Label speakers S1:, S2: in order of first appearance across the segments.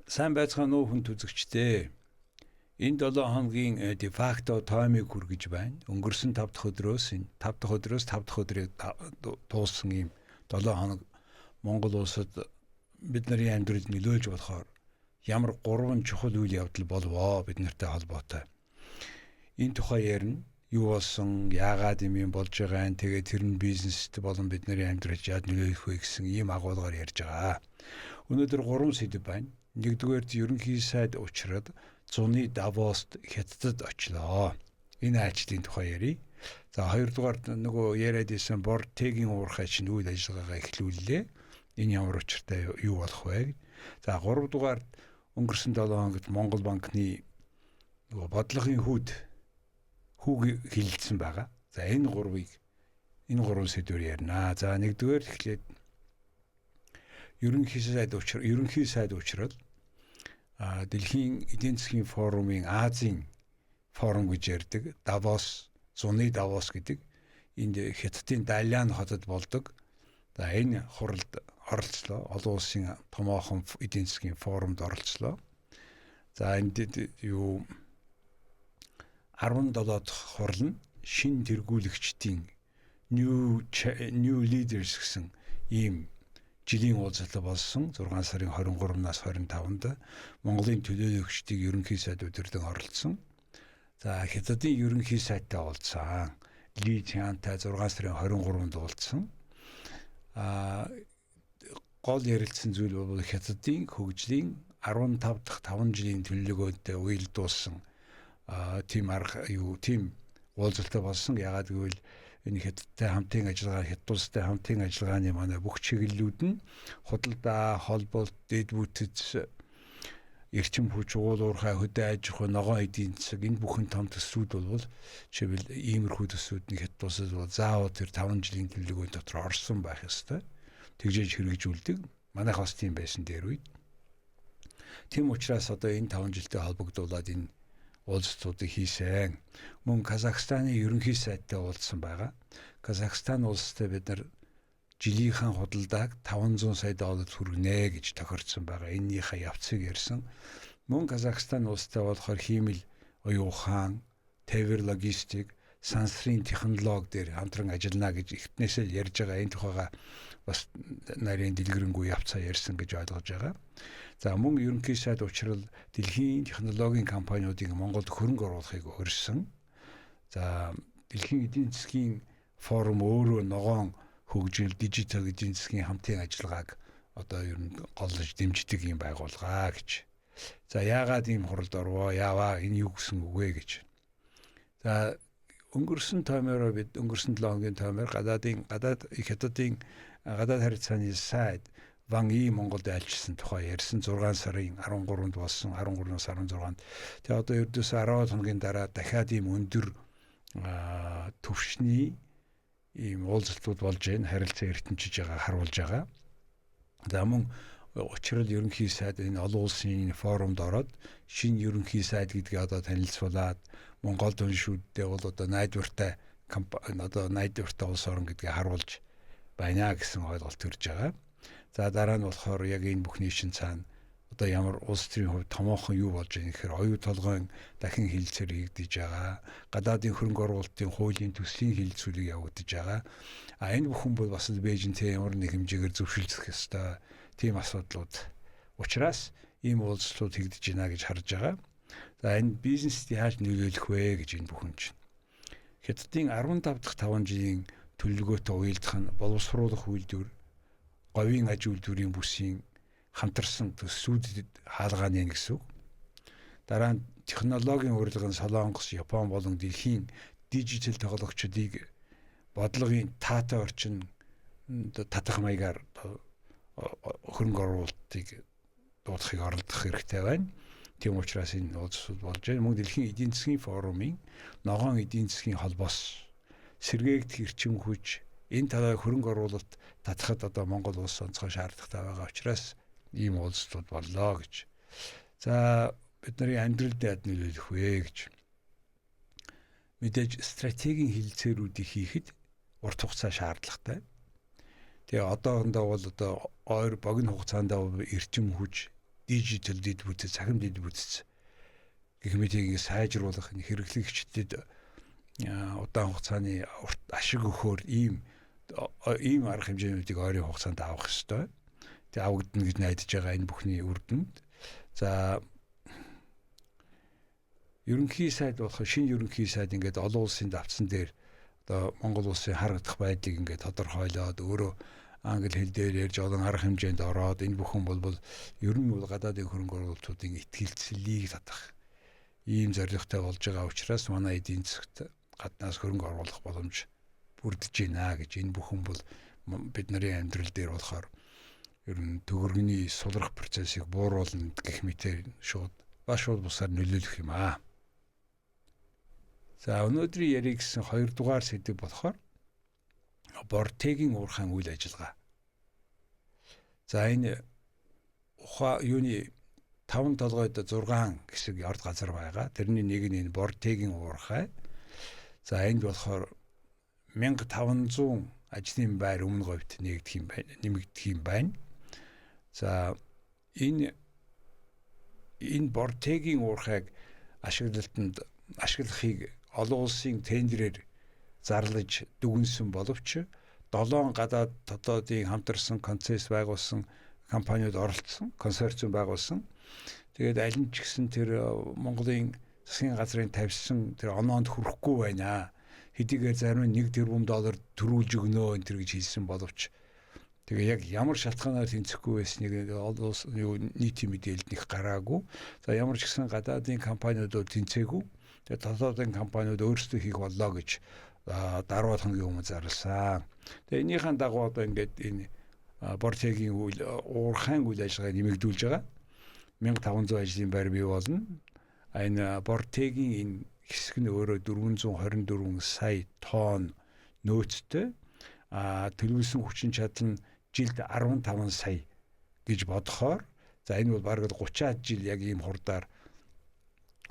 S1: Сайн байцгаана уу хүн үзэгчдээ. Энэ 7 хоногийн de facto таймыг хүргэж байна. Өнгөрсөн 5 дахь өдрөөс 5 дахь өдрийг дууссан ийм 7 хоног Монгол улсад бидний амьдралд нөлөөлж болохоор ямар 3 чухал үйл явдал болвоо бид нартай холбоотой. Энэ тухай ярина. Юу болсон, яагаад юм болж байгаа, тэгээд тэр нь бизнест болон бидний амьдралд яаж нөлөөлөх вэ гэсэн ийм агуулгаар ярьж байгаа. Өнөөдөр 3 сэдэв байна. Нэгдүгээрт ерөнхий сайд учраад зуны Давост хятадд очлоо. Энэ айлчлалын тухай ярив. За хоёрдугаарт нөгөө яриад исэн Бортегийн уурхай чинь үйл ажиллагаагаа эхлүүллээ. Энэ ямар учиртай юу болох вэ? За гуравдугаарт өнгөрсөн 7 хоногт Монгол банкны нөгөө бодлогын хүүг хилэлцсэн байгаа. За энэ гурван сэдвээр ярина. За нэгдүгээр эхлээд ерөнхий сайд учраад Дэлхийн эдийн засгийн форумын Азийн форум гэж ярьдаг Давос, зуны Давос гэдэг энд Хятадын Далян хотод болдог. За энэ хуралд оролцлоо. Олон улсын томоохон эдийн засгийн форумд оролцлоо. За энд 17 дахь хурал нь шин тэргүүлэгчдийн New Leaders гэсэн ийм жилийн уулзалт болсон 6 сарын 23-наас 25-нд Монголын төлөөлөгчдийг ерөнхий сайд удирдан оролцсон. За Хятадын ерөнхий сайдтай уулзсан. Ли Чантай 6 сарын 23-нд уулзсан. Гол ярилцсан зүйл бол Хятадын хөгжлийн 15 дахь 5 жилийн төлөвлөгөөтэй уялдуулсан тийм уулзалт болсон. Яагаад гэвэл энэ Хятадтай хамтын ажиллагаа, Хятад улстай хамтын ажиллагааны манай бүх чиглэлүүд нь худалдаа, холболт, дэд бүтэц, эрчим хүч, уул уурхай, хөдөө аж ахуй, ногоон эдийн засаг энэ бүхэн том төсвүүд бол жишээл иймэрхүү төсвүүд нь Хятад улсад бол заавал тэр 5 жилийн төлөвлөгөөний дотор орсон байх ёстой. Тэгжээж хэрэгжүүлдэг. Манайх бас тийм байсан дээр үед. Тийм учраас одоо энэ 5 жилтэй холбогдуулаад энэ уулзалтуудыг хийсэн. Мөн Казахстаны ерөнхий сайдтай уулзсан байгаа. Казахстан улстай бид нар жилийнхэн худалдааг 500 сая долларт хүргэнэ гэж тохирдсон байгаа. Эннийхээ явцыг ярьсан. Мөн Казахстан улстай болохоор хиймэл, оюун ухаан, тээвэр логистик, сансрын технологи дээр хамтран ажиллана гэж эхнээсээ ярьж байгаа. Энэ тухайга бас нарийн дэлгэрэнгүй явцаа ярьсан гэж ойлгож байгаа. За мөн ерөнхий сайд учрал дэлхийн технологийн компаниудыг Монголд хөрөнгө оруулахыг урьдсан. За дэлхийн эдийн засгийн форум өөрөө ногоон хөгжил, дижитал эдийн засгийн хамтын ажиллагааг одоо ер нь голж дэмждэг юм байгууллага гэж. За яагаад ийм хуралд орвоо? Яаваа энэ юу гэсэн үг вэ гэж. За өнгөрсөн 7 хоногийн таймер Хятадын гадаад харилцааны сайд Ван И Монголд айлчилсан тухай ярьсан 6 сарын 13-нд болсон 13-наас 16-нд. Тэгээ одоо ердөөсөө 10 хоногийн дараа дахиад ийм өндөр төвшний ийм уулзалтууд болж байна. Харилцаа эртэмжиж байгаа харуулж байгаа. За мөн учрал ерөнхий сайд энэ олон улсын форумд ороод шинэ ерөнхий сайд гэдгийг одоо танилцуулаад Монгол түншүүдтэй бол одоо найдвартай улс орн гэдгийг харуулж байна гэсэн ойлголт төрж байгаа. За дараа нь болохоор яг энэ бүхний шин цаана одоо ямар улс төрийн хувьд томоохон юу болж байгаа гэхээр оюу толгойн дахин хилцээр хийгдэж байгаа. Гадаадын хөрөнгө оруулалтын хуулийн төслийн хилцүүлэг явагдаж байгаа. Энэ бүхэн бол бас Бээжинтэй ямар нэг хэмжээгээр зөвшөлдөх ёстой. Тийм асуудлууд учраас ийм уулзлууд хийгдэж байна гэж харж байгаа. За энэ бизнест яаж нөлөөлөх вэ гэж энэ бүхэн чинь. Хятадын 15 дахь 5 жилийн төлөвлөгөөтэй уялдах нь боловсруулах үйлдвэр, говийн аж үйлдвэрийн бүсийн хамтарсан төсвүүдэд хаалгааны гэсэн үг. Дараа нь технологийн урилгын Солонгос, Япон болон дэлхийн дижитал тоглогчдыг бодлогын таатай орчин татах маягаар хөрөнгө оруулалтыг дуудахыг оролдох хэрэгтэй байна. Тийм учраас энэ уулзалт болж байна. Мөн дэлхийн эдийн засгийн форумын ногоон эдийн засгийн холбоос сэргээгдэх эрчим хүч энэ талаар хөрөнгө оруулалт татахад одоо Монгол улс онцгой шаардлагатай байгаа учраас ийм уулзалтууд боллоо гэж. За бидний амьдралд яд нөлөөлөх вэ гэж. Мэдээж стратегийн хилцээрүүдийг хийхэд урт хугацаа шаардлагатай. Тэгээ одоохондоо бол ойр богино хугацаанд эрчим хүч дижитал дэд бүтц, цахим дэд бүтц гэх мэт ингэ сайжруулах энэ хэрэглэгчдэд удаан хугацааны ашиг өгөхөөр ийм арга хэмжээнүүдийг ойрын хугацаанд авах ёстой. Тэг авагдана гэж найдаж байгаа энэ бүхний үр дүнд. За ерөнхий сайд болох шинэ ерөнхий сайд ингээд олон улсын давтсан дээр одоо Монгол улсын харагдах байдлыг ингээд тодорхойлоод өөрөө англи хэл дээр ярьж олон арга хэмжээнд ороод энэ бүхэн бол ер нь бол гадаадын хөрөнгө оруулалтуудын итгэлцлийг татах ийм зорилготой болж байгаа учраас манай эдийн засагт гаднаас хөрөнгө оруулах боломж бүрдэж байна гэж энэ бүхэн бол бид нарын амьдрал дээр болохоор ер нь төгрөгийн сулрах процессыг бууруулна гэх мэтээр шууд бусаар нөлөөлөх юм аа. За өнөөдрийн яриг гэсэн 2 дугаар сэдэв болохоор Бортегийн уурхайн үйл ажиллагаа. За энэ юуны 5 толгойд 6 хэсэг орд газар байгаа. Тэрний нэг нь энэ Бортегийн уурхай. За энд болохоор 1500 ажлын байр өмнө говьд нэмэгдэх юм байна. За энэ Бортегийн уурхайг ашиглахыг олон улсын тендерээр зарлаж дүгнсэн боловч 7 гадаад дотоодын хамтарсан концесс байгуулсан компаниуд оролцсон, консорциум байгуулсан. Тэгээд аль нь ч гэсэн тэр Монголын засгийн газрын тавьсан тэр оноонд хүрэхгүй байна. Хэдийгээр зарим нь $1 тэрбум төрүүлж өгнө энэ төр гэж хэлсэн боловч тэгээ яг ямар шалтгаанаар тэнцэхгүй байсныг нийтийн мэдээлэлд нэг гараагүй. За ямар ч гэсэн гадаадын компаниуд тэнцээгүй. Тэгээд дотоодын компаниуд өөрсдөө хийх боллоо гэж даруй хоногийн өмнө зарласан. Тэгээ энийхэн дагуу одоо ингээд энэ Бортегийн уурхайн үйл ажиллагааг нэмэгдүүлж байгаа. 1500 ажлын байр бий болно. Энэ Бортегийн энэ хэсэг нь өөрөө 424 сая тонн нөөцтэй. Төлөвлөсөн хүчин чадал нь жилд 15 сая гэж бодохоор за энэ бол бараг 30-аад жил яг ийм хурдаар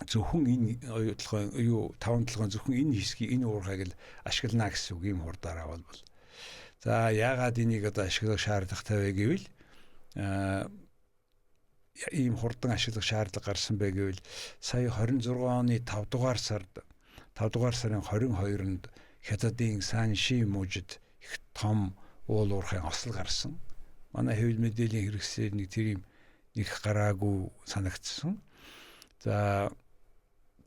S1: зөвхөн энэ оюутлогын 5 толгойн зөвхөн энэ хэсгийг энэ уурхайг л ашиглана гэсэн үг ийм хурдаараа бол. За яагаад энийг одоо ашиглах шаардлагатай вэ гэвэл ийм хурдан ашиглах шаардлага гарсан бэ гэвэл сая 26 оны 5 дугаар сарын 22-нд Хятадын Санши мужид их том уул уурхайн осол гарсан. Манай хэвлэл мэдээллийн хэрэгслээр нэг гараагүй санагдсан. За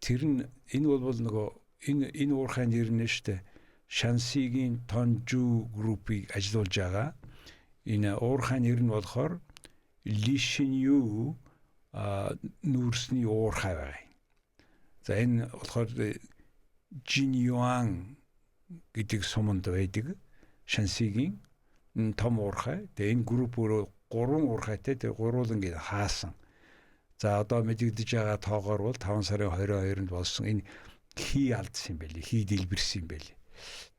S1: тэр нь энэ бол нөгөө энэ уурхайн нэр нь шүү дээ. Шансигийн Тонжу группийг ажиллуулж байгаа. Энэ уурхайн нэр нь болохоор Лишинью нүүрсний уурхай байгаа. За энэ болохоор Жиньюан гэдэг суманд байдаг Шансигийн том уурхай. Тэгээ энэ групп өөрөө 3 уурхайтай тэгээ гурвуулан ингэ хаасан. За одоо мэдэгдэж байгаа тоогоор бол 5 сарын 22-нд болсон энэ хий алдсан юм байли. Хий дэлбэрсэн юм байли.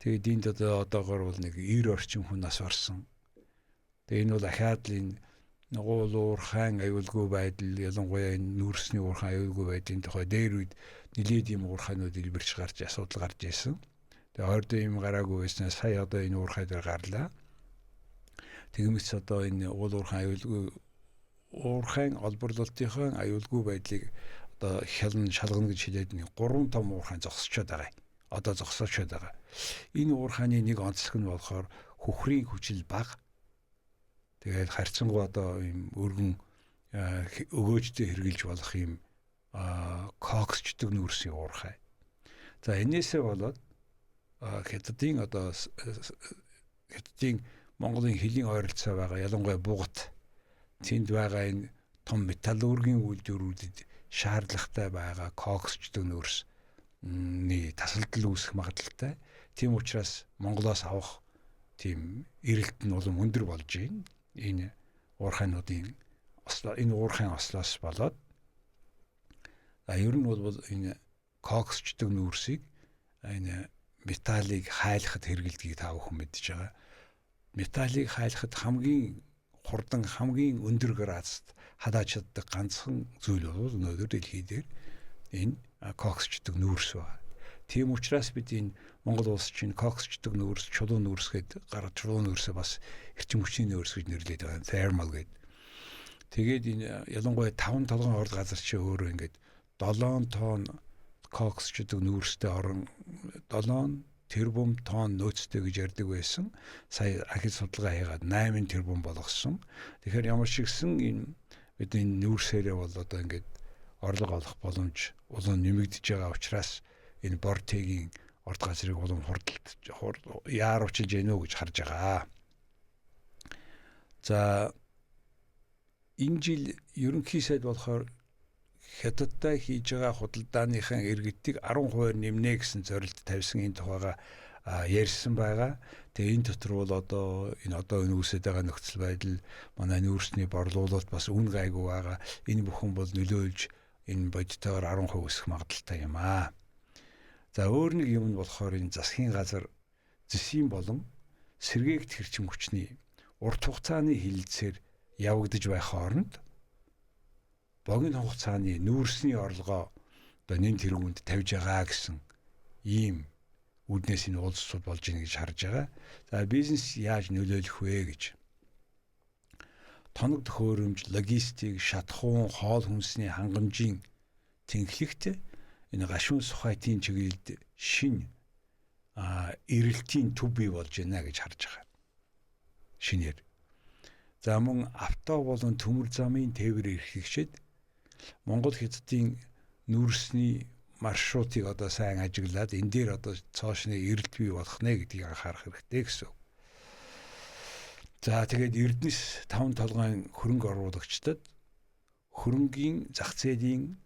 S1: Тэгээд энд одоогоор бол нэг 90 орчим хүн нас орсон. Тэгээ энэ бол ахаад л энэ уул уурхайн аюулгүй байдал ялангуяа энэ нүүрсний уурхайн аюулгүй байдлын тухай дээр үед нэлээд юм уурхайнууд дэлбэрч гарч асуудал гарч ирсэн. Тэгээ ойрдоо юм гараагүй байснаас сая одоо энэ уурхай дээр гарлаа. Тэгмээс одоо энэ уул уурхайн аюулгүй уурхайн олборлолтынхон аюулгүй байдлыг одоо шалгана гэж хэлээд нэг 3 том уурхайн зогсчод байгаа. Одоо зогсоочод байгаа. Энэ уурхайны нэг онцлог нь болохоор хөхрийн хүчил бага. Тэгээд харьцангуй одоо ийм өргөн өгөөжтэй хэрглэж болох ийм коксчдаг нүүрсийн уурхай. За энээсээ болоод Хятадын Монголын хөлийн ойролцоо байгаа ялангуяа Бугат тэнд байгаа энэ том металлургийн үйлдвэрүүдэд шаардлагатай байгаа коксчдаг нүүрсний тасалдал үүсэх магадлалтай. Тийм учраас Монголоос авах тийм эрэлт нь улам өндөр болж байна. Энэ уурхайнуудын энэ уурхайн ослоос болоод ер нь бол энэ коксчдаг нүүрсийг энэ металлыг хайлахад хэрэгэлдгийг та бүхэн мэдж байгаа. Металлыг хайлахад хамгийн хурдан хамгийн өндөр градуст хадаж чаддаг ганцхан зүйл бол өнөөдөр дэлхий дээр энэ коксчдаг нүүрс байна. Тийм учраас бид энэ Монгол улс чинь коксчдаг нүүрс, чулуун нүүрс гэдэг чулуун нүүрсээ бас эрчим хүчний нүүрс гэж нэрлэдэг байна. Thermal гэдэг. Тэгээд энэ ялангуяа 5 толгойн орд газар чи өөрөө ингээд 7 тонн кокс ч гэдэг нүүрстэй орон 7 тэрбум тонн нөөцтэй гэж ярьдаг байсан. Сая ахил судалгаа хийгээд 8 тэрбум болгосон. Тэгэхээр ямар чигсэн энэ бидний нүүрсээрээ бол одоо ингээд орлого олох боломж улам нэмэгдэж байгаа учраас энэ бортегийн орд газрыг улам яаруулж гэнэ үү гэж харж байгаа. За энэ жил ерөнхий сайд болохоор хятадтай хийж байгаа худалдааныхаа иргэдийг 10% нэмнэ гэсэн зорилт тавьсан энэ тухайга ярьсан байгаа. Тэгээ энэ дотор бол одоо энэ үүсэж байгаа нөхцөл байдал манай нүүрсний борлуулалт бас үн гайгүй байгаа. Энэ бүхэн бол нөлөөлж энэ бодитоор 10% өсөх магадaltaй юм аа. За өөр нэг юм нь болохоор энэ засгийн газар зэсийн болон сэргээгт хэрчим хүчний урт хугацааны хилэлцээр явагдаж байх хооронд богино хугацааны нүүрсний орлогоо одоо нэн тэргуунд тавьж байгаа гэсэн ийм үүднээс энэ уулзалт болж ийн гэж харж байгаа. За бизнес яаж нөлөөлөх вэ гэж. Тоног төхөөрөмж, логистик, шатхуун, хоол хүнсний хангамжийн тэнхлэгт энэ гашуун сухайтын чиглэлд шин эрэлтийн төв бий болж байна гэж харж байгаа. Шинээр. За мөн авто болон төмөр замын тээвэр эрхлэгчид Монгол хятадын нүүрсний маршрутыг одоо сайн ажиглаад энэ дээр одоо цоошны эрэлт бий болох нэ гэдгийг анхаарах хэрэгтэй гэсэн. За тэгээд Эрдэнэс 5 толгойн хөрөнгө оруулагчдад хөрөнгийн зах зээлийн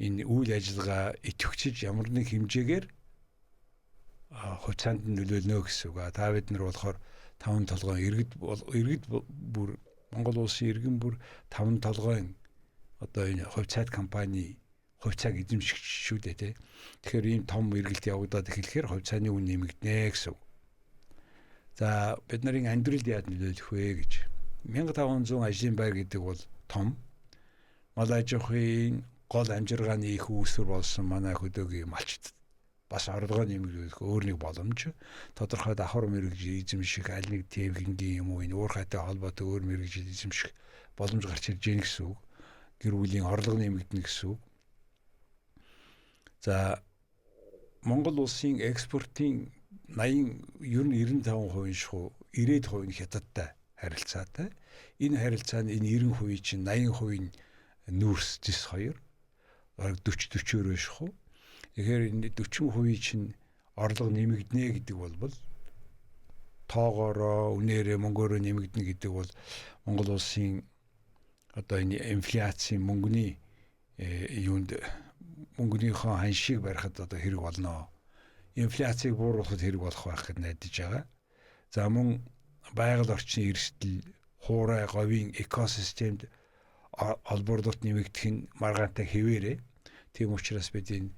S1: энэ үйл ажиллагаа идэвхжиж ямар нэг хэмжээгээр хувьцаанд нь нөлөөлнө гэсэн үг. Та бид нар болохоор 5 толгойн иргэд бүр Монгол улсын иргэн бүр 5 толгойн одоо энэ хувьцаат компани хувьцааг эзэмшигч шүү дээ тий. Тэгэхээр ийм том эргэлт явагдаад эхлэхээр хувьцааны үн нэмэгдэнэ гэсэн. За бид нарын амьдралд яаж нөлөөлөх вэ гэж. 1500 ажлын байр гэдэг бол том. Мал аж ахуйн гол амжиргааны их үүсвэр болсон манай хөдөөгийн малчд бас орлогоо нэмэгдүүлэх өөр нэг боломж. Тодорхой давхар мэргэжил эзэмших аль нэг тээврийн юм уу энэ уурхайтай холбоотой өөр мэргэжил эзэмших боломж гарч ирж байна гэсэн үг. Гэр бүлийн орлого нэмэгдэнэ гэсэн үг. За Монгол улсын экспортын 95% шүү 90% нь хятадтай харилцаатай. Энэ харилцааны энэ 90% чинь 80% нь нүүрс зис 2 40-40 шүү. Тэгэхээр энэ 40% чинь орлого нэмэгдэнэ гэдэг бол тоогоороо үнээрээ мөнгөөрөө нэмэгдэнэ гэдэг бол Монгол улсын одоо энэ инфляцийн мөнгөний мөнгөнийхөө ханшийг барихад одоо хэрэг болно. Инфляцийг бууруулахад хэрэг болох байх гэж найдаж байгаа. За мөн байгаль орчны эрсдэл, хуурай, говийн экосистемд олборлолт нэмэгдэх нь маргаантай хэвээрээ. Тийм учраас бид энэ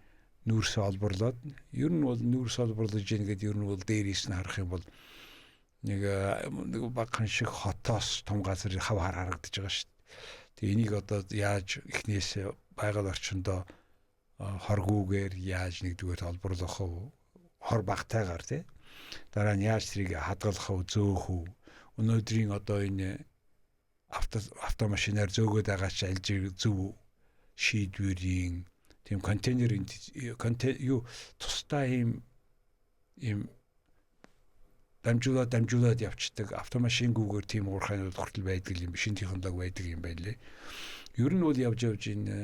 S1: нүүрсээ олборлоод ер нь бол нүүрс олборлож ийн гэдэг ер нь бол дээрээс нь харах юм бол нэг багхан шиг хотоос том газар хав харагдаж байгаа шүү дээ. Тэгээ энийг одоо яаж эхнээс байгаль орчиндөө хоргүүгээр яаж нэгдүгээр олборлох вэ? Хор багтайгаар тий. Дараа нь яаж тэрийг хадгалах вэ, зөөх үү? Өнөөдрийн одоо энэ автомашинаар зөөгөөд байгаа ч аль зөв шийдвэрийн тийм контейнерын тусдаа ийм дамжуулаад явцдаг автомашингүүгээр тийм уурхайнууд хүртэл байдаг юм биш, технологи байдаг юм байлээ. Ер нь бол явж энэ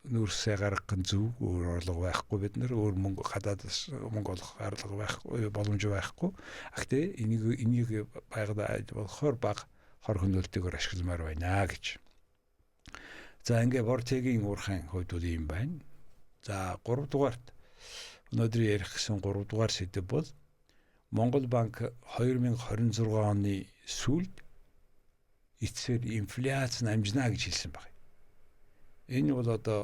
S1: нүүрсээ гаргах зөв өөр орлого байхгүй бид нар өөр мөнгө хадаас мөнгө олох арга байхгүй боломж байхгүй. Гэхдээ энийг байгаад болохоор баг хор хөнөөлтөөр ашигламаар байна гэж. За ингээ бортегийн уурхайн хувьд бол юм байна. За 3 дугаарт өнөөдөр ярих гэсэн 3 дугаар сэдэв бол Монгол банк 2026 оны сүүлд эцсээр инфляц намжина гэж хэлсэн байна. Энэ бол одоо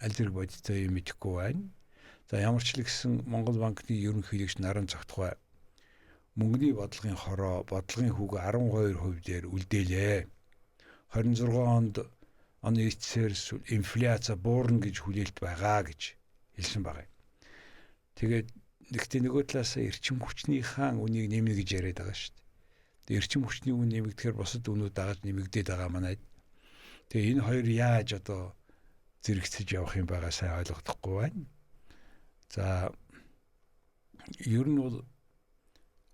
S1: аль зэрэг бодиттой юм мэдэхгүй байна. За ямар ч л гэсэн Монгол банкны ерөнхийлөгч Наран Цогтгой мөнгөний бодлогын хороо, бодлогын хүүг 12% дээр үлдээлээ. 26 оны эцсээр инфляц буурна гэж хүлээлт байгаа гэж хэлсэн байна. Тэгээд нэгтээ нөгөө талаас эрчим хүчний хаан үнийг нэмнэ гэж яриад байгаа шүү дээ. Тэгээд эрчим хүчний үн нэмэгдэхээр бусад үнүүд дагаж нэмэгдээд байгаа манайд. Тэгээ энэ хоёр яаж одоо зэрэгцэж явах юм байгаа сайн ойлгохгүй байна. За ер нь бол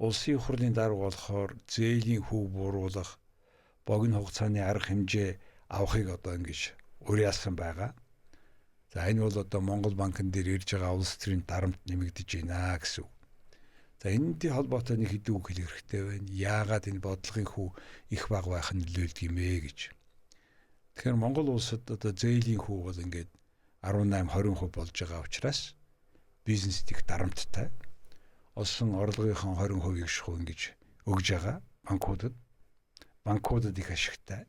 S1: улсын хурлын дарга болохоор зээлийн хөв бууруулах, богино хугацааны арга хэмжээ авахыг одоо ингэж уриалсан байгаа. За энэ бол одоо Монгол банкн дээр ирж байгаа улс төрийн дарамт нэмэгдэж байна гэсэн үг. За энэний холбоотой нэг хэдэн үг хэлэх хэрэгтэй байна. Яагаад энэ бодлогын хөв их бага байх нь нөлөөлдөг юм ээ гэж. Тэгэхээр Монгол улсад одоо зээлийн хөв бол ингээд 18-20% болж байгаа учраас бизнест их дарамттай. Олсон орлогынхон 20%-ийг шахуу ингэж өгж байгаа банкудад. Банкудад их ашигтай.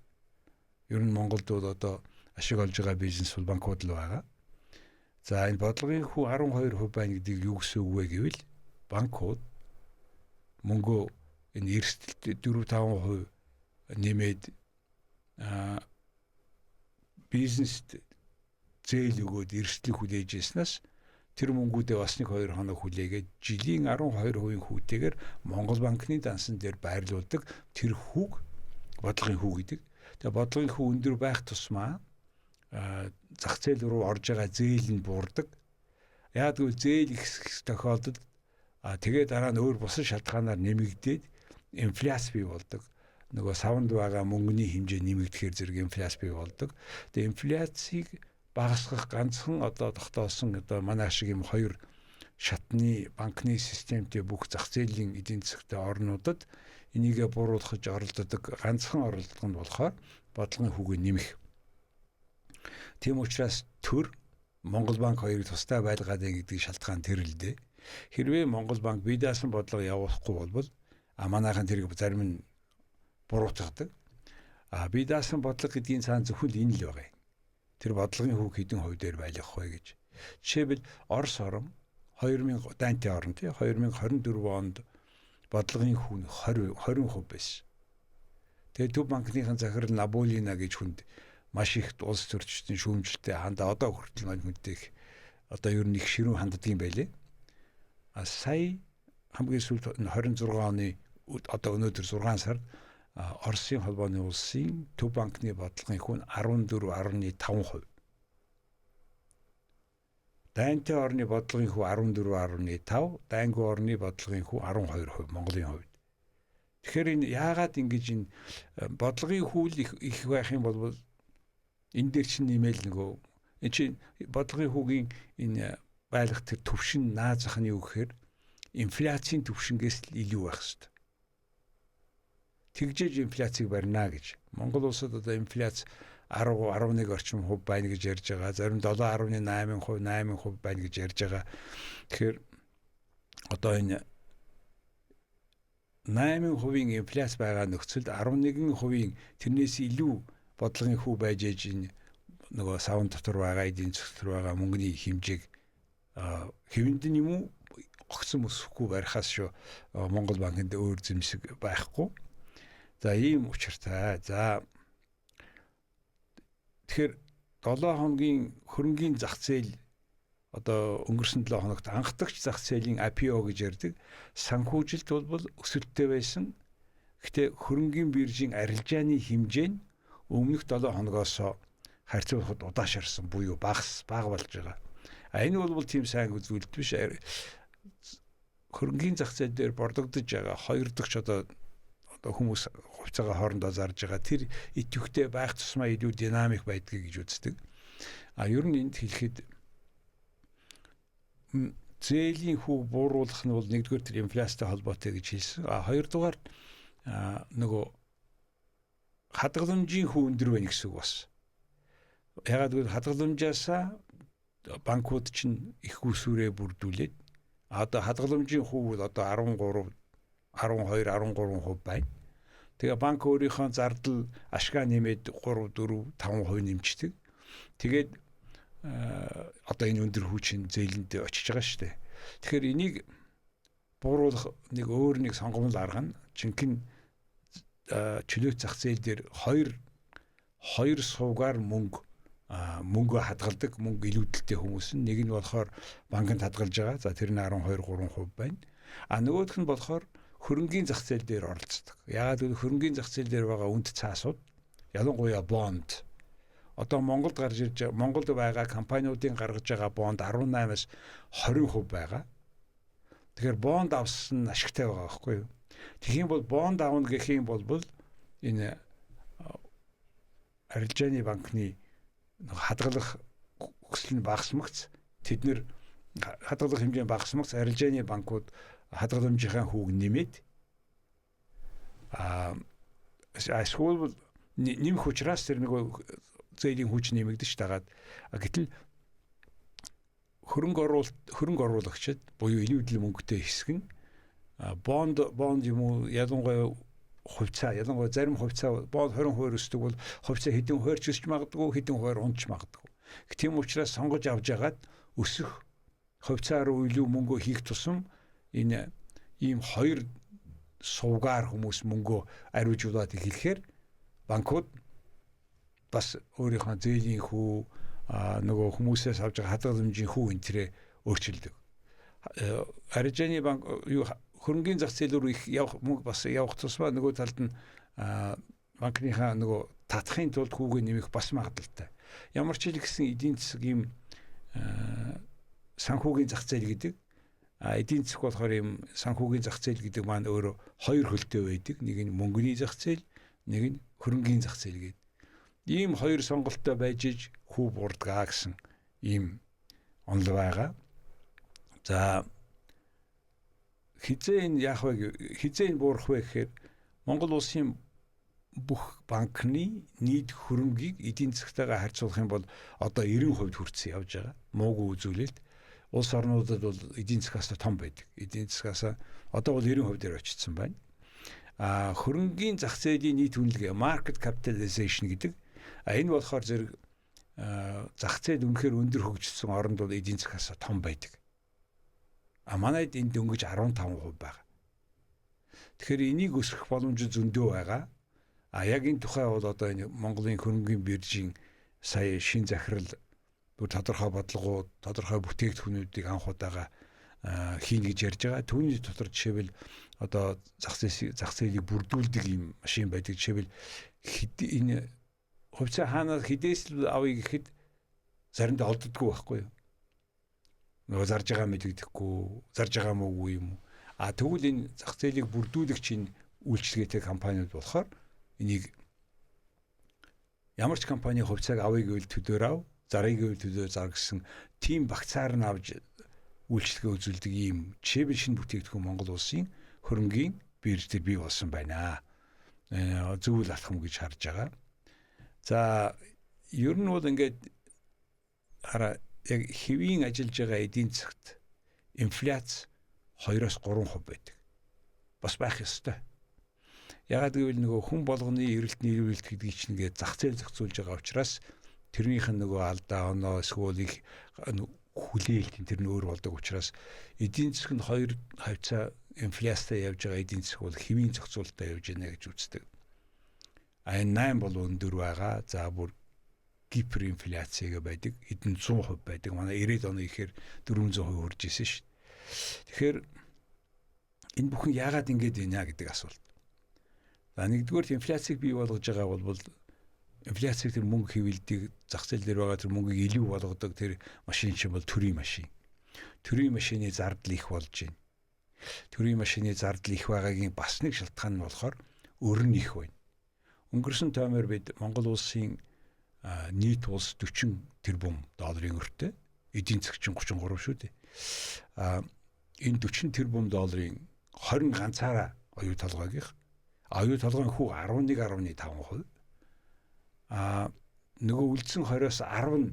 S1: Ер нь Монголд бол одоо ашиг олж байгаа бизнес бол банкуд л байгаа. За энэ бодлогын хөв 12% байна гэдгийг юу гэсэн үг вэ гэвэл банкуд мөнгөө энэ эрсдэлт 4-5% нэмээд бизнест зээл өгөөд эрсдэл хүлээж яснаас тэр мөнгүүдээ бас нэг 2 хоног хүлээгээд жилийн 12% хүүтэйгээр Монгол банкны дансан дээр байрлуулдаг тэр хүүг бодлогын хүү гэдэг. Тэгээ бодлогын хүү өндөр байх тусмаа зах зээл рүү орж байгаа зээл нь буурдаг. Яг гэвэл зээл их тохиолдолд тэгээ дараа нь өөр бусад шалтгаанаар нэмэгдээд инфляц бий болдог. Нөгөө савнд байгаа мөнгөний хэмжээ нэмэгдэхээр зэрэг инфляц бий болдог. Тэгээ инфляцийг багасгах ганцхан одоо тогтоосон одоо манай шиг юм хоёр шатны банкны системтэй бүх зах зээлийн эдийн засгийн орнуудад энийгээ бууруулах оролддог ганцхан оролдлого нь болохоор бодлогын хүүгээ нэмэх. Тийм учраас төр Монгол банк хоёрыг тусдаа байлгаад байгаа гэдгийг шалтгаан тэр л дээ. Хэрвээ Монгол банк бие даасан бодлого явуулахгүй бол манайхан тэрийг зарим нь буруутгадаг. Бие даасан бодлого гэдгийн цаана зөвхөн энэ л байгаа. Тэр бодлогын хүүг хэдэн хувь дээр байлгах вэ гэж. Жишээлбэл Орос орн 2000 дайнтай орн тий 2024 онд бодлогын хүүн 20% байсан. Тэгээ Төв банкныхын захирал Наболина гэж хүнд маш их улс төрчдийн шүүмжлэлтэй хандаа одоо хүртэл мань хүнтэйх одоо ер нь их ширүүн ханддаг юм байлээ. Сая хамгийн сүүлд 26 оны одоо өнөөдөр 6 сард Оросын холбооны улсын Төв банкны бодлогын хүн 14.5%. Дайнтай орны бодлогын хүн 14.5%, дайнгүй орны бодлогын хүн 12% Монголын хувьд. Тэгэхээр энэ яагаад ингэж энэ бодлогын хүл их байх юм бол энэ дээр чинь нэмэл нөгөө энэ чинь бодлогын хүүгийн энэ байлгах тэр төвшин наазах нь юу гэхээр инфляцийн төвшингээс л илүү байх хэрэгтэй. Тэгжээж инфляцийг барина гэж. Монгол улсад одоо инфляц 10-11 орчим хувь байна гэж ярьж байгаа. Зарим 7.8%, 8% байна гэж ярьж байгаа. Тэгэхээр одоо энэ 8% инфляц байгаа нөхцөлд 11% тэрнээс илүү бодлогын хүү байж ээж энэ нөгөө савн дотор байгаа, эдийн засаг дотор байгаа мөнгөний хэмжээг хэвэнд нь юм уу огцон өсөхгүй барихаас шүү Монгол банкнд өөр зэмсэг байхгүй. За ийм учиртай. За тэгэхээр 7 хоногийн хөрөнгийн зах зээл одоо өнгөрсөн 7 хоногт анхдагч зах зээлийн IPO гэж ярддаг. Санхүүжилт бол өсөлттэй байсан. Гэхдээ хөрөнгийн биржийн арилжааны хэмжээ нь өмнөх 7 хоногоос харьцуулахад удаашарсан буюу бага болж байгаа. Энэ бол тийм сайн үзүүлэлт биш. Хөрөнгийн зах зээл дээр бордогдож байгаа хоёр дахь одоо хүмүүс хувьцаагаа хоорондоо зарж байгаа тэр идэвхтэй байх тусмаа илүү динамик байдгийг гэж үздэг. Ер нь энд хэлэхэд зээлийн хүүг бууруулах нь бол нэгдүгээр тэр инфляцтай холбоотой гэж хэлсэн. Хоёрдугаар нөгөө хадгаламжийн хүү өндөр байна гэсэн үг бас. Ягаад гэвэл хадгаламжаасаа банкуд чинь их усүрээ бүрдүүлээд одоо хадгаламжийн хүү бол одоо 12-13% байна. Тэгээ банк өөрийнхөө зардал ашгаа нэмээд 3-4-5% нэмждэг. Тэгээд одоо энэ өндөр хүчин зээлэнд очиж байгаа шүү дээ. Тэгэхээр энийг бууруулах нэг өөр нэг сонгомжтой арга нь жинхэнэ чөлөөт зах зээл дээр хоёр сувгаар мөнгө хадгалдаг, мөнгө илүүдэлтэй хүмүүс нь нэг нь болохоор банкнд хадгалж байгаа. За тэр нь 12-3% байна. Нөгөөх нь болохоор хөрөнгийн зах зээл дээр оролцдог. Яагаад гэвэл хөрөнгийн зах зээл дээр байгаа үнд цаасууд ялангуяа бонд Одоо Монголд гарч ирж Монголд байгаа компаниудын гаргаж байгаа бонд 18-аас 20% байгаа. Тэгэхээр бонд авсан нь ашигтай байгаа байхгүй юу? Тэгхийн бол бонд аавна гэх юм бол энэ арилжааны банкны хадгалах хүсэл нь багасмагц тэд нэр хадгалах хэмжээ багасмагц арилжааны банкуд хадгаламжийнхаа хүүг нэмээд эсвэл нэмэх учраас тэр нөгөө зээлийн хүч нэмэгдэж тагаад гэтэл хөрөнгө оруулагчид буюу илүүдэл мөнгөтэй хэсэг нь бонд юм уу ялангуяа зарим хувьцаа бонд 20% өсдөг бол хувьцаа хэдэн хувиар ч өсч магадгүй хэдэн хувиар унж магадгүй. Тийм учраас сонгож авч ягаад өсөх хувьцаа руу илүү мөнгө хийх тусам энэ ийм хоёр сувгаар хүмүүс мөнгөө ариужуулаад хэлэхээр банкуд бас өөрийнхөө зээлийн хүү нөгөө хүмүүсээс авч байгаа хадгаламжийн хүү энтрээ өөрчилдөг. Арилжааны банк юу хөрөнгөний зах зээл рүү их явах мөнгө бас явах тусмаа нөгөө талд нь банкныхаа нөгөө татахын тулд хүүгээ нэмэх бас магадaltaй. Ямар ч гэсэн эдийн засаг ийм санхүүгийн зах зээл гэдэг эдийн засаг болохоор ийм санхүүгийн зах зээл гэдэг маань өөрөө хоёр хөлтэй байдаг. Нэг нь мөнгөний зах зээл, нэг нь хөрөнгөний зах зээл гэдэг. Ийм хоёр сонголттой байж иж хүү буурдгаа гэсэн ийм онол байгаа. За хизээ энэ буурах вэ гэхээр Монгол улсын бүх банкны нийт хөрөнгийг эдийн засгтайгаа харьцуулах юм бол одоо 90% хүрсэн явж байгаа. Муугүй үзүүлэлт улс орнуудад бол эдийн засгаас том байдаг. Эдийн засгаас одоо бол 90% дээр очсон байна. Хөрөнгийн зах зээлийн нийт үнэлгээ market capitalization гэдэг энэ болохоор зэрэг зах зээл үнэхээр өндөр хөгжсөн оронд бол эдийн засгаас том байдаг. Манайд энд дөнгөж 15% байгаа. Тэгэхээр энийг өсгөх боломж зөндөө байгаа. Яг энэ тухай бол одоо энэ Монголын хөрөнгөний биржийн сая шин захирал бүр тодорхой бодлогууд, тодорхой бүтээгдэхүүнүүдийг анх удаага хийнэ гэж ярьж байгаа. Түүний дотор жишээвэл одоо зах зээлийг бүрдүүлдэг юм машин байдаг. Жишээвэл энэ хувьцаа хаанаас хідээс л авъя гэхэд заримдаа олддоггүй байхгүй юу? Нөгөө зарж байгаа мэдэгдэхгүй, зарж байгаа мөөгүй юм уу? Тэгвэл энэ зах зээлийг бүрдүүлэгчийн үйлчлэгээтэй компаниуд болохоор энийг ямар ч компани хувьцааг авъя гэвэл төдөр ав, зарыг гэвэл төдөр зар гэсэн тийм багцаар нь авч үйлчлэгээ үзүүлдэг ийм жишээбэл шинэ бүтээгдэхүүн Монгол улсын хөрөнгийн биржээр бий болсон байна. Зөвл алхам гэж харж байгаа. За ер нь бол ингээд яг хэвийн ажиллаж байгаа эдийн засагт инфляц 2-3% байдаг. Бас байх ёстой. Ягаад гэвэл нөгөө хүн болгоны эрэлт нийлүүлэлт гэдгийг чинь ингээд зах зээл зохицуулж байгаа учраас тэрнийх нь нөгөө алдаа оноо эсвэл их хүлээлт тэр нь өөр болдог учраас эдийн засаг нь хоёр хавцаа инфляцтай явж байгаа эдийн засаг бол хэвийн зохицуулалтаа явж байна гэж үздэг. Энэ 8 бол өндөр байгаа. За бүр гиперинфляцийг байдаг. Эдэн 100% байдаг. Манай 90-ад оны ихээр 400% хүрж ирсэн шүү. Тэгэхээр энэ бүхэн яагаад ингэж байна гэдэг асуулт. За нэгдүгээр инфляцийг бий болгож байгаа бол инфляцийг тэр мөнгө хэвлэдэг зах зээл дээр байгаа тэр мөнгийг илүү болгодог тэр машин чинь бол төрийн машин. Төрийн машины зардал их болж байна. Төрийн машины зардал их байгаагийн бас нэг шалтгаан нь болохоор өрн их байна. Өнгөрсөн таймаар бид Монгол улсын нийт улс 40 тэрбум долларын өртөө эдийн засаг чинь 33 шүү дээ. Энэ 40 тэрбум долларын 20 ганцаараа оюу толгойгийнх оюу толгойн хүү 11.5%. Нөгөө үлдсэн 20-оос 10 нь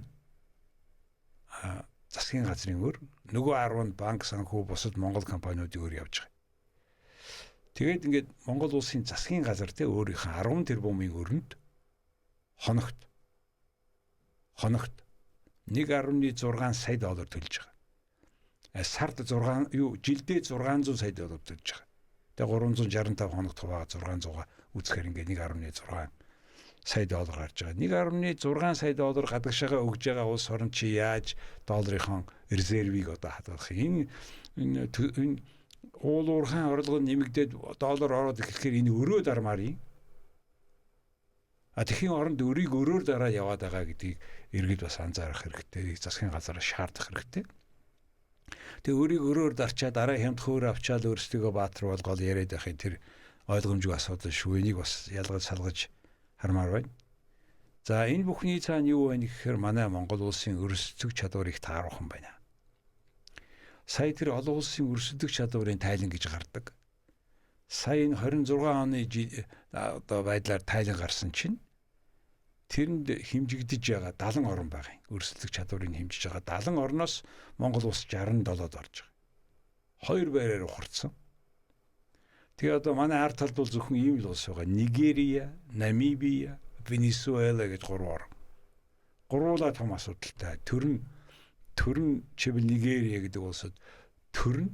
S1: засгийн газрын өр, нөгөө 10 нь банк санхүү бусад Монгол компаниудын өр явж байгаа. Тэгээд ингээд Монгол улсын засгийн газар тэ өөрийнх нь 10 тэрбумын өрөнд хоногт 1.6 сая доллар төлж байгаа. Сард жилдээ 600 сая доллар төлж байгаа. Тэгээ 365 хоногт хуваагаад 600-а үзэхээр ингээд 1.6 сая доллар гарч байгаа. 1.6 сая доллар гадагшаага өгж байгаа улс орн чи яаж долларын резервийг одоо хадгалах юм? Энэ уулуурхайн орлого нэмэгдээд доллар ороод ирэхээр энэ өрөө дармаар юм. Тэхийн оронд өрийг өрөөр дараа яваад байгаа гэдгийг иргэд бас анзаарах хэрэгтэй. Засгийн газараас шаардах хэрэгтэй. Тэгээ өрийг өрөөр дарчаа дараа хямд хөөр авчаал өөрсдөө баатар болгоод яриад байхын тэр ойлгомжгүй асуудал шүү. Энийг бас ялгаж салгаж хармаар байна. За энэ бүхний цаана юу байна гэхээр манай Монгол улсын өрсөлдөх чадвар их тааруухан байна. Сая тэр олон улсын өрсөлдөх чадварын тайлан гэж гардаг. Сая энэ 26 оны одоо байдлаар тайлан гарсан чинь тэрэнд хэмжигдэж байгаа 70 орн байгаа юм. Өрсөлдөх чадварыг хэмжиж байгаа 70 орноос Монгол улс 67-д орж байгаа. Хоёр байраар ухарцсан. Тэгээ одоо манай ард талд бол зөвхөн ийм л улс байгаа. Нигерия, Намибия, Венесуэла гэж 3 орн. Гурвуулаа том асуудалтай. Төрн чивэл Нигерия гэдэг улсад төрн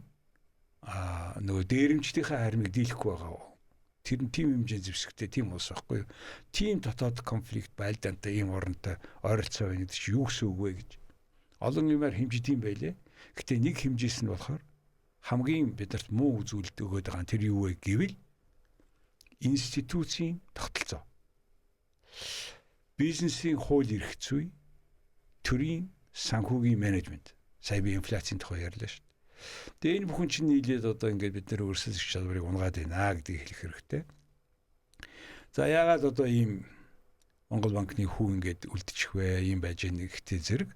S1: нөгөө дээрэмчдийнхээ хармыг дийлэхгүй байгаа. Тэр нь тийм хэмжээ зэвсэгтэй тийм улс байхгүй юу? Тийм дотоод конфликт байлдаантай ийм оронтой ойролцоо байна гэдэг чинь юу гэсэн үг вэ гэж. Олон юмар хэмжиж тийм байлээ. Гэтэ нэг хэмжээс нь болохоор хамгийн бидэрт муу үзүүлэлт өгöd байгаа тэр юу вэ гэвэл институцийн тогтолцоо. Бизнесийн хууль эрх зүй, төрийн санхүүгийн менежмент. Сая би инфляцийн тухай ярьлаа шүү дээ. Тэгээ энэ бүхэн чинь нийлээд одоо ингээд бид нэр өрсөлдөх чадварыг унгаад байна гэдгийг хэлэх хэрэгтэй. За яагаад одоо ийм Монгол банкны хүү ингээд үлдчих вэ? Ийм байж байгаа гэхдээ зэрэг.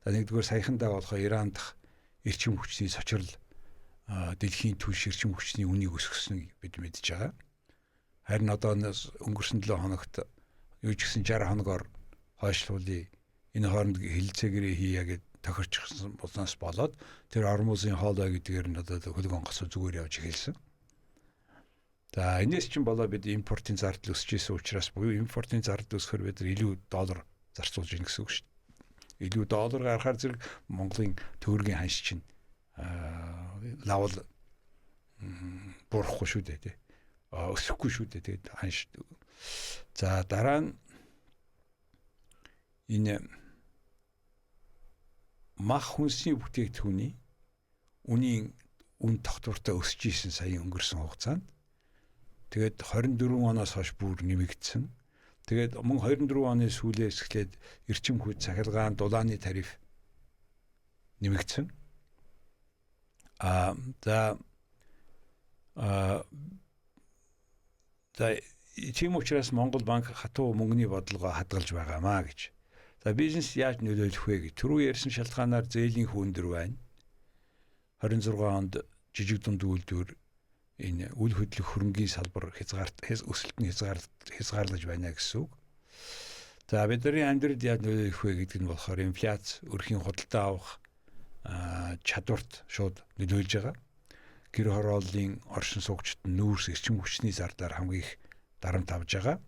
S1: За нэгдүгээр саяхандаа болохоор Иран дахь эрчим хүчний цочрол дэлхийн түлш эрчим хүчний үнийг өсгөснөг бид мэдж байгаа. Харин одоо өнгөрсөн 7 хоногт юу ч гэсэн 60 хоногор хойшлуулъя. Энэ хооронд хилцээгээрээ хийя гэд тохирчихсан болсноос болоод тэр Ормузын хоолой гэдгээр нь одоо хөлөг онгоцоо зүгээр явж эхэлсэн. За энэс чинь болоо бид импортын зардал өсөж исэн учраас буюу импортын зардал өсөхөр бид илүү доллар зарцуулж ийн гэсэн үг шүү дээ. Илүү доллар гарахаар зэрэг Монголын төгрөгийн ханш чинь лавл буурахгүй шүү дээ тий. Өсөхгүй шүү дээ тэгээд ханш. За дараа нь энэ мах хүнсний бүтээгдэхүүний үнийн үн тогтвортой өсөж исэн сая өнгөрсөн хугацаанд. Тэгээд 24 оноос хойш бүр нэмэгдсэн. Тэгээд мөн 24 оны сүүлээс эхлээд эрчим хүч цахилгаан дулааны тариф нэмэгдсэн. Тийм учраас Монгол банк хатуу мөнгөний бодлогоо хадгалж байгаамаа гэж. За бизнес яаж нөлөөлөх вэ гэж түрүү ярьсан шалтгаанаар зээлийн хүндэр байна. 26 онд жижиг дунд үйлдвэр энэ үл хөдлөх хөрөнгийн салбар өсөлт нь хязгаарлаж байна гэсэн үг. За бидний амьдралд яаж нөлөөлөх вэ гэдэг нь болохоор инфляц, өрхийн худалдаа авах чадварт шууд нөлөөлж байгаа. Гэр хорооллын оршин суугчид нүүрс эрчим хүчний зардаар хамгийн их дарамт авж байгаа.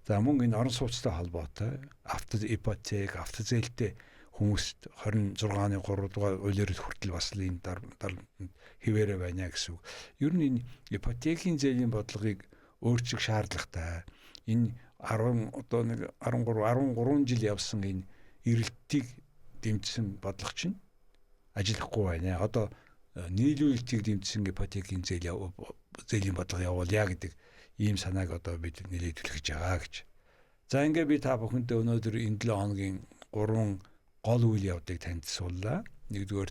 S1: За мөн энэ орон сууцтай холбоотой ипотек, автозээлтэй хүмүүст 26 оны 3 дугаар улирал хүртэл бас л энэ хിവэрэ байна гэсэн үг. Ер нь энэ ипотекийн зээлийн бодлогыг өөрчлөх шаардлагатай. Энэ 13 жил явсан энэ эрэлтийг дэмжсэн бодлого чинь ажиллахгүй байна. Одоо нийлүүлэлтийг дэмжсэн ипотекийн зээлийн бодлого явуулъя гэдэг ийм санааг одоо бид нэлээд түлхэж байгаа гэж. За ингээ би та бүхэндээ өнөөдөр энэ 7 хоногийн 3 гол үйл явдлыг танилцууллаа. Нэгдүгээр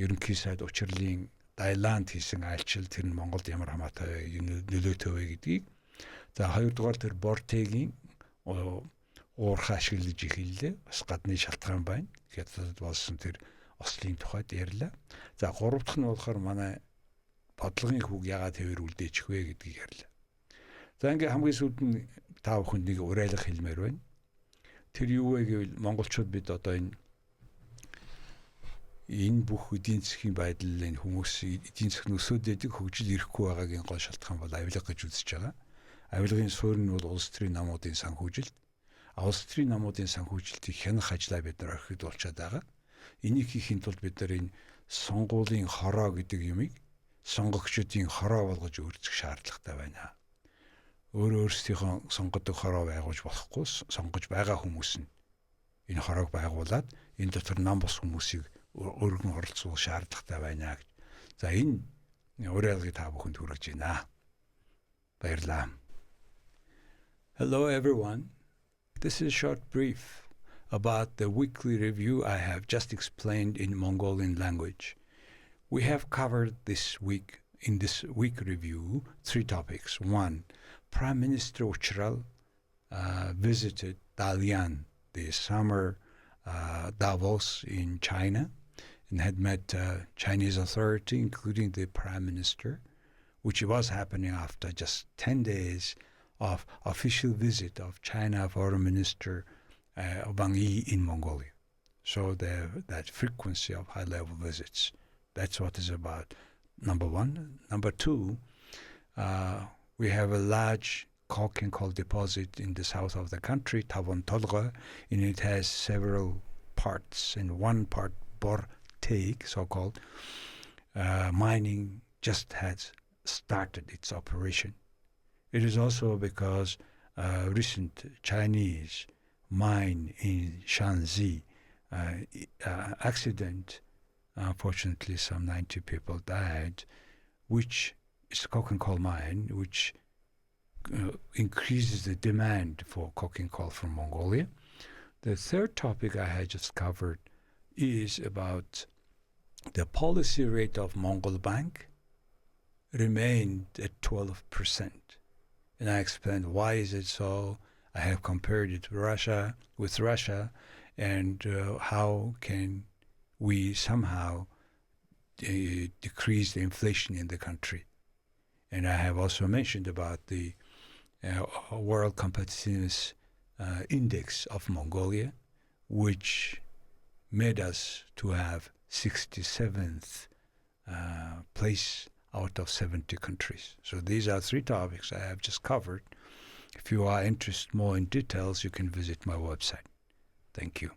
S1: ерөнхий сайд Учирлын Таиланд хийсэн айлчил тэр нь Монголд ямар хамаатай нөлөөтэй вэ гэдгийг. За хоёрдугаар тэр Бортегийн уурхай ашиглаж эхэллээ. Бас гадны шалтгаан байна. Хятадд болсон тэр ослын тухайд ярьлаа. За гурав дахь нь болохоор манай бодлогын хүүг яагаад хэвээр үлдээчих вэ гэдгийг ярьлаа. За ингээ хамгийн сүүлд нь та бүхэнд нэг уриалга хэлмээр байна. Тэр юу вэ гэвэл монголчууд бид одоо энэ бүх эдийн засгийн байдал энэ хүмүүс эдийн засгийн өсөд байдаг хөгжил ирэхгүй байгаагийн гол шалтгаан бол авилга гэж үзэж байгаа. Авилгын суурь нь бол улс төрийн намуудын санхүүжилт. Улс төрийн намуудын санхүүжилтийг хянах ажлаа бид нар орхидуулчаад байгаа. Энийг хийхин тулд бид нар энэ сонгуулийн хороо гэдэг юмыг сонгогчдын хороо болгож өөрчлөх шаардлагатай байна. Өөрсдийнхөө сонгодог хороо байгуулж болохгүй сонгож байгаа хүмүүс нь энэ хороог байгуулад энэ дотор нам бос хүмүүсийг өргөн оролцуулах шаардлагатай байна гэж. За энэ уриалгыг та бүхэнд хүргэж байна. Баярлалаа. Hello everyone. This is a short brief about the weekly review I have just explained in Mongolian language. We have covered this week in this week review 3 topics. 1. Prime Minister Uchral visited Dalian, the summer Davos in China, and had met Chinese authority, including the Prime Minister, which was happening after just 10 days of official visit of China Foreign Minister Wang Yi in Mongolia. So that frequency of high-level visits, that's what it's about, number 1. Number 2, we have a large coking coal deposit in the south of the country, Tawon Tolga, and it has several parts, and one part, Bor Teik, so-called, mining just has started its operation. It is also because recent Chinese mine in Shanxi accident, unfortunately some 90 people died, which is a coking coal mine, which increases the demand for coking coal from Mongolia. The third topic I had just covered is about the policy rate of Mongol Bank remained at 12%. And I explained why is it so. I have compared it with Russia, and how can we somehow decrease the inflation in the country. And I have also mentioned about the World Competitiveness Index of Mongolia, which made us to have 67th place out of 70 countries. So these are 3 topics I have just covered. If you are interested more in details, you can visit my website. Thank you.